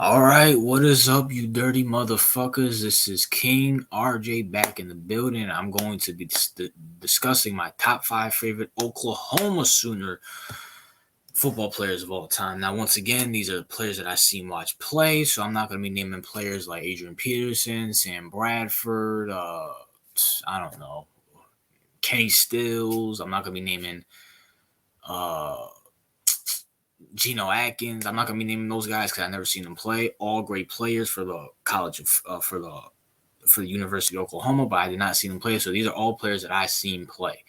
All right, what is up, you dirty motherfuckers? This is King RJ back in the building. I'm going to be discussing my top 5 favorite Oklahoma Sooner football players of all time. Now, once again, these are players that I've seen watch play, so I'm not going to be naming players like Adrian Peterson, Sam Bradford, I don't know, Kenny Stills. I'm not going to be naming uh, Geno Atkins. I'm not gonna be naming those guys because I never seen them play. All great players for the college of for the University of Oklahoma, but I did not see them play. So these are all players that I seen play.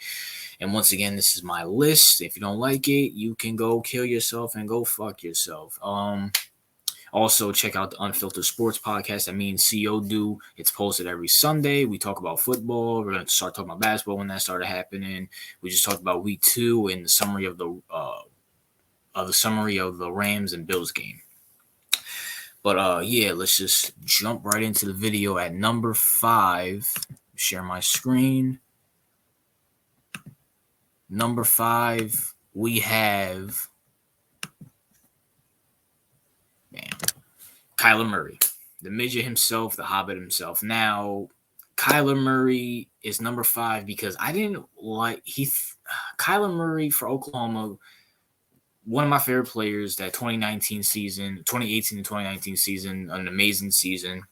And once again, this is my list. If you don't like it, you can go kill yourself and go fuck yourself. Also, check out the Unfiltered Sports podcast that me and CO do. It's posted every Sunday. We talk about football. We're going to start talking about basketball when that started happening. We just talked about week 2 and the summary of the Rams and Bills game. But yeah, let's just jump right into the video at number 5. Share my screen. Number 5, we have Kyler Murray, the midget himself, the Hobbit himself. Now, Kyler Murray is number 5 because I didn't like Kyler Murray for Oklahoma. One of my favorite players, that 2018 to 2019 season, an amazing season.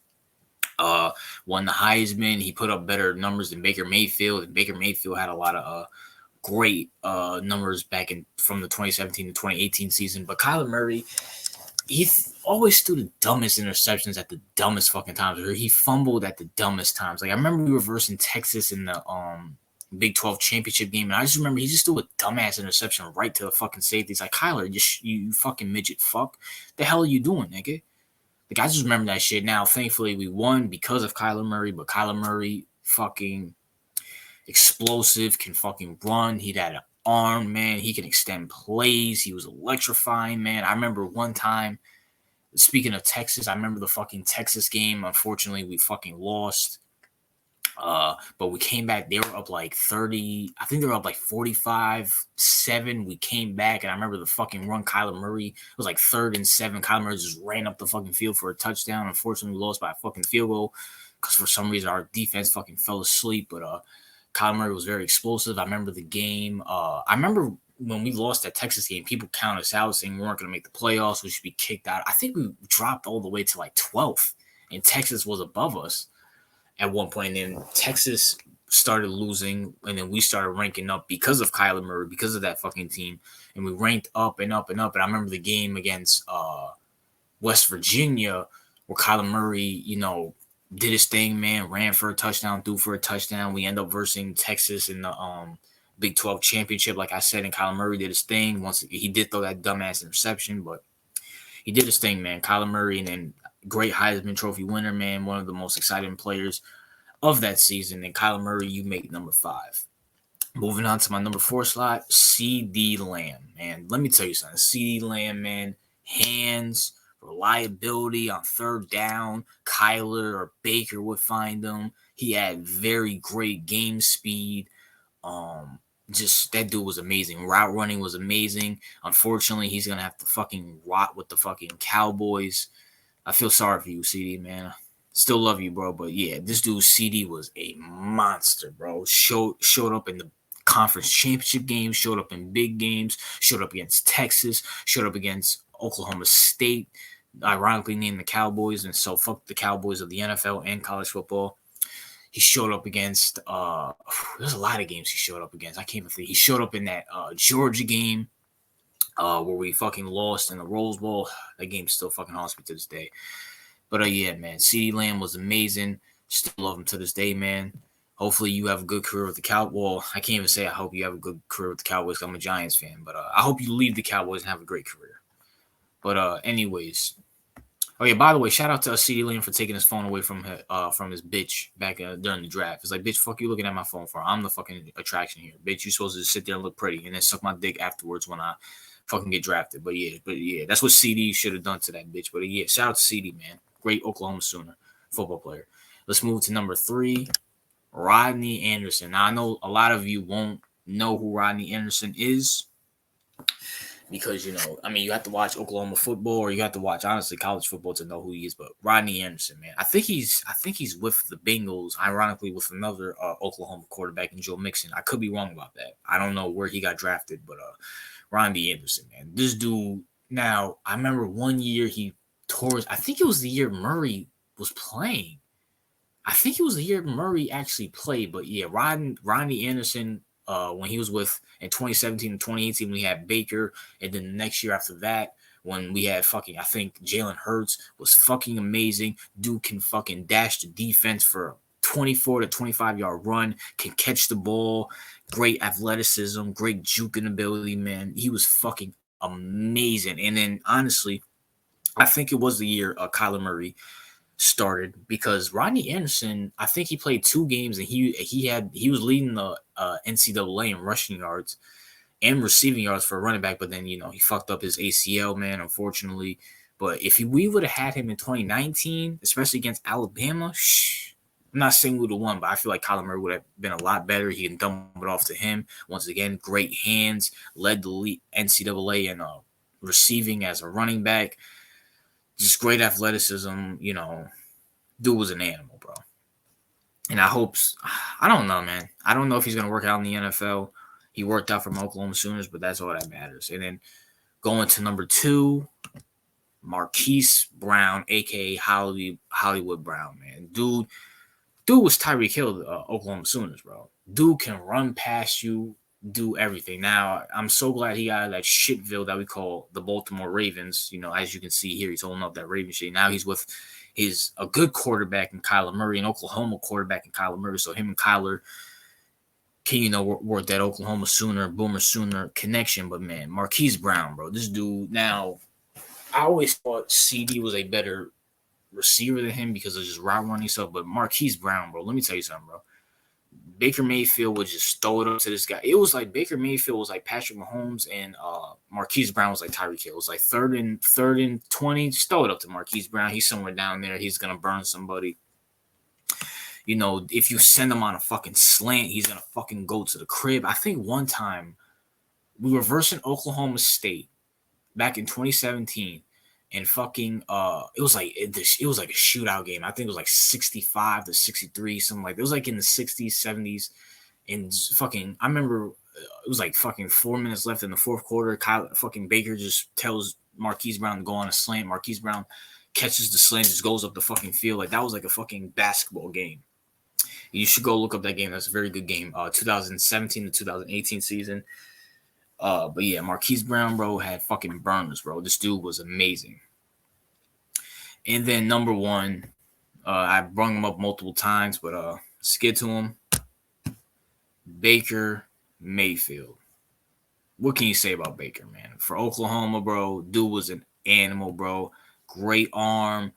Won the Heisman. He put up better numbers than Baker Mayfield, and Baker Mayfield had a lot of great numbers back from the 2017 to 2018 season. But Kyler Murray, he always threw the dumbest interceptions at the dumbest fucking times, or he fumbled at the dumbest times. Like I remember we were versing Texas in the Big 12 championship game, and I just remember he just threw a dumbass interception right to the fucking safety. It's like, Kyler, you fucking midget fuck. The hell are you doing, nigga? Like, I just remember that shit. Now, thankfully, we won because of Kyler Murray, but Kyler Murray, fucking explosive, can fucking run. He had an arm, man. He can extend plays. He was electrifying, man. I remember one time, speaking of Texas, I remember the fucking Texas game. Unfortunately, we fucking lost. But we came back. They were up like 30. I think they were up like 45-7. We came back, and I remember the fucking run. Kyler Murray, it was like 3rd and 7. Kyler Murray just ran up the fucking field for a touchdown. Unfortunately, we lost by a fucking field goal because for some reason our defense fucking fell asleep. But Kyler Murray was very explosive. I remember the game. I remember when we lost that Texas game, people counted us out saying we weren't going to make the playoffs. We should be kicked out. I think we dropped all the way to like 12th, and Texas was above us at one point. And then Texas started losing, and then we started ranking up because of Kyler Murray, because of that fucking team, and we ranked up and up and up. And I remember the game against West Virginia where Kyler Murray, did his thing, man, ran for a touchdown, threw for a touchdown. We end up versing Texas in the Big 12 championship, like I said, and Kyler Murray did his thing. Once he did throw that dumbass interception, but he did his thing, man. Kyler Murray, and then great Heisman Trophy winner, man, one of the most exciting players of that season. And Kyler Murray, you make number 5. Moving on to my number 4 slot, CeeDee Lamb, man. Let me tell you something. CeeDee Lamb, man, hands, reliability on 3rd down. Kyler or Baker would find him. He had very great game speed. Just that dude was amazing. Route running was amazing. Unfortunately, he's gonna have to fucking rot with the fucking Cowboys. I feel sorry for you, CeeDee, man. Still love you, bro. But yeah, this dude CeeDee was a monster, bro. Showed up in the conference championship games, showed up in big games, showed up against Texas, showed up against Oklahoma State, ironically named the Cowboys, and so fuck the Cowboys of the NFL and college football. He showed up against there's a lot of games he showed up against. I can't even think. He showed up in that Georgia game where we fucking lost in the Rose Bowl. That game still fucking haunts me to this day. But yeah, man, CeeDee Lamb was amazing. Still love him to this day, man. Hopefully you have a good career with the Cowboys. Well, I can't even say I hope you have a good career with the Cowboys. I'm a Giants fan, but I hope you leave the Cowboys and have a great career. But anyways, oh yeah, by the way, shout out to CeeDee Lamb for taking his phone away from his bitch back during the draft. It's like, bitch, fuck you looking at my phone for? I'm the fucking attraction here, bitch. You supposed to just sit there and look pretty and then suck my dick afterwards when I fucking get drafted. But yeah, that's what CeeDee should have done to that bitch. But yeah, shout out to CeeDee, man. Great Oklahoma Sooner football player. Let's move to number 3, Rodney Anderson. Now, I know a lot of you won't know who Rodney Anderson is. because I mean, you have to watch Oklahoma football, or you have to watch honestly college football to know who he is. But Rodney Anderson, man, I think he's with the Bengals, ironically with another Oklahoma quarterback in Joe Mixon. I could be wrong about that. I don't know where he got drafted, but Rodney Anderson, man, this dude. Now I remember one year he tore. I think it was the year Murray was playing. I think it was the year Murray actually played, but yeah, Rodney Anderson, when he was with in 2017 and 2018, we had Baker, and then the next year after that, when we had I think Jalen Hurts was fucking amazing. Dude can fucking dash the defense for a 24 to 25-yard run, can catch the ball, great athleticism, great juking ability, man. He was fucking amazing. And then honestly, I think it was the year Kyler Murray started because Rodney Anderson, I think he played 2 games and he was leading the NCAA in rushing yards and receiving yards for a running back, but then he fucked up his ACL, man, unfortunately. But if we would have had him in 2019, especially against Alabama, I'm not saying we would have won, but I feel like Kyler Murray would have been a lot better. He can dump it off to him. Once again, great hands, led the NCAA in receiving as a running back. Just great athleticism, dude was an animal, bro. And I don't know, man. I don't know if he's going to work out in the NFL. He worked out for Oklahoma Sooners, but that's all that matters. And then going to number 2, Marquise Brown, a.k.a. Hollywood Brown, man. Dude was Tyreek Hill, Oklahoma Sooners, bro. Dude can run past you, do everything. Now, I'm so glad he got out of that shitville that we call the Baltimore Ravens. As you can see here, he's holding up that Raven shit. Now he's with a good quarterback in Kyler Murray, an Oklahoma quarterback in Kyler Murray. So him and Kyler can, work that Oklahoma Boomer Sooner connection. But, man, Marquise Brown, bro, this dude. Now, I always thought CeeDee was a better receiver than him because of just route running stuff. But Marquise Brown, bro, let me tell you something, bro. Baker Mayfield would just throw it up to this guy. It was like Baker Mayfield was like Patrick Mahomes, and Marquise Brown was like Tyreek Hill. It was like third and 20. Just throw it up to Marquise Brown. He's somewhere down there. He's gonna burn somebody. If you send him on a fucking slant, he's gonna fucking go to the crib. I think one time we were versing Oklahoma State back in 2017. And fucking, it was like a shootout game. I think it was like 65 to 63, something like that. It was like in the 60s, 70s, and fucking, I remember it was like fucking 4 minutes left in the fourth quarter. Fucking Baker just tells Marquise Brown to go on a slant. Marquise Brown catches the slant, just goes up the fucking field. Like that was like a fucking basketball game. You should go look up that game. That's a very good game. 2017 to 2018 season. But yeah, Marquise Brown, bro, had fucking burners, bro. This dude was amazing. And then number 1, I brung him up multiple times, but let's get to him. Baker Mayfield. What can you say about Baker, man? For Oklahoma, bro, dude was an animal, bro. Great arm,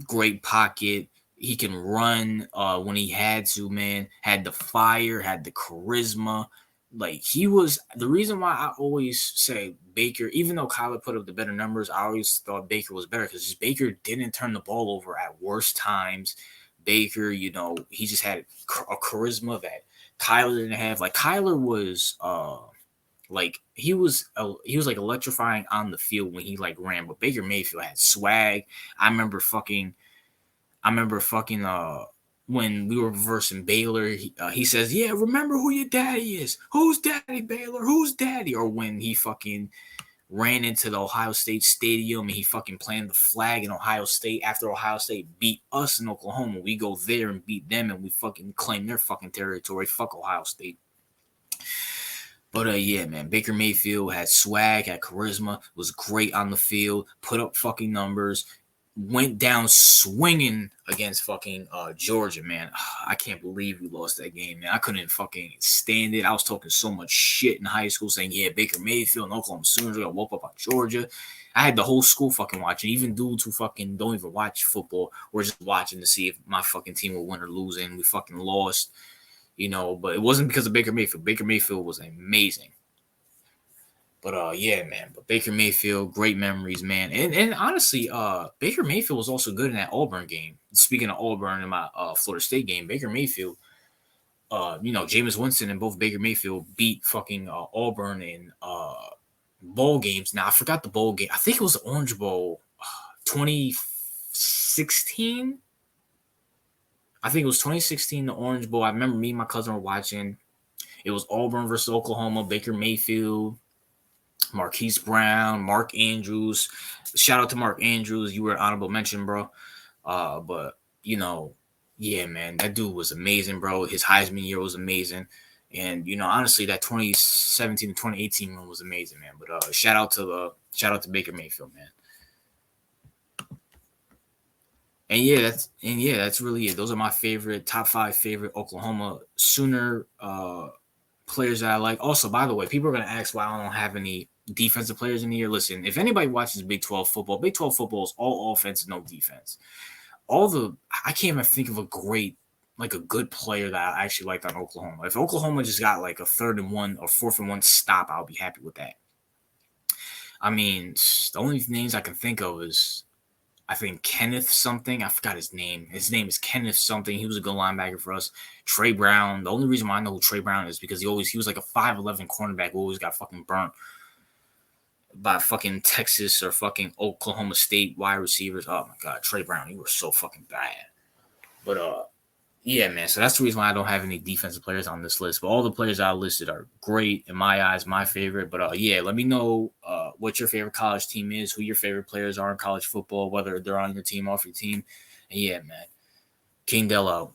great pocket. He can run when he had to, man. Had the fire, had the charisma. Like he was the reason why I always say Baker, even though Kyler put up the better numbers, I always thought Baker was better because Baker didn't turn the ball over at worst times. Baker, he just had a charisma that Kyler didn't have. Like Kyler was like he was like electrifying on the field when he like ran, but Baker Mayfield had swag. I remember fucking when we were versing Baylor, he says, yeah, remember who your daddy is. Who's daddy, Baylor? Who's daddy? Or when he fucking ran into the Ohio State Stadium and he fucking planted the flag in Ohio State after Ohio State beat us in Oklahoma. We go there and beat them and we fucking claim their fucking territory. Fuck Ohio State. But yeah, man, Baker Mayfield had swag, had charisma, was great on the field, put up fucking numbers, went down swinging against fucking Georgia, man. I can't believe we lost that game, man. I couldn't fucking stand it. I was talking so much shit in high school saying, yeah, Baker Mayfield and Oklahoma Sooners are going to whoop up on Georgia. I had the whole school fucking watching. Even dudes who fucking don't even watch football were just watching to see if my fucking team would win or lose, and we fucking lost. But it wasn't because of Baker Mayfield. Baker Mayfield was amazing. But yeah, man. But Baker Mayfield, great memories, man. And honestly, Baker Mayfield was also good in that Auburn game. Speaking of Auburn in my Florida State game, Baker Mayfield, Jameis Winston and both Baker Mayfield beat fucking Auburn in bowl games. Now I forgot the bowl game. I think it was the Orange Bowl, 2016. I think it was 2016, the Orange Bowl. I remember me and my cousin were watching. It was Auburn versus Oklahoma. Baker Mayfield, Marquise Brown, Mark Andrews. Shout out to Mark Andrews. You were an honorable mention, bro. But yeah, man, that dude was amazing, bro. His Heisman year was amazing. And honestly, that 2017 to 2018 run was amazing, man. But shout out to Baker Mayfield, man. And yeah, that's really it. Those are my top 5 favorite Oklahoma Sooner players that I like. Also, by the way, people are gonna ask why I don't have any defensive players in the year. Listen, if anybody watches Big 12 football, Big 12 football is all offense and no defense. I can't even think of a good player that I actually liked on Oklahoma. If Oklahoma just got like a 3rd and 1 or 4th and 1 stop, I'll be happy with that. I mean, the only names I can think of is, I think, Kenneth something. I forgot his name. His name is Kenneth something. He was a good linebacker for us. Trey Brown. The only reason why I know who Trey Brown is because he was like a 5'11" cornerback who always got fucking burnt by fucking Texas or fucking Oklahoma State wide receivers. Oh my God, Trey Brown, you were so fucking bad. But yeah, man. So that's the reason why I don't have any defensive players on this list. But all the players I listed are great in my eyes, my favorite. But yeah, let me know what your favorite college team is, who your favorite players are in college football, whether they're on your team, off your team. And yeah, man. King Del out.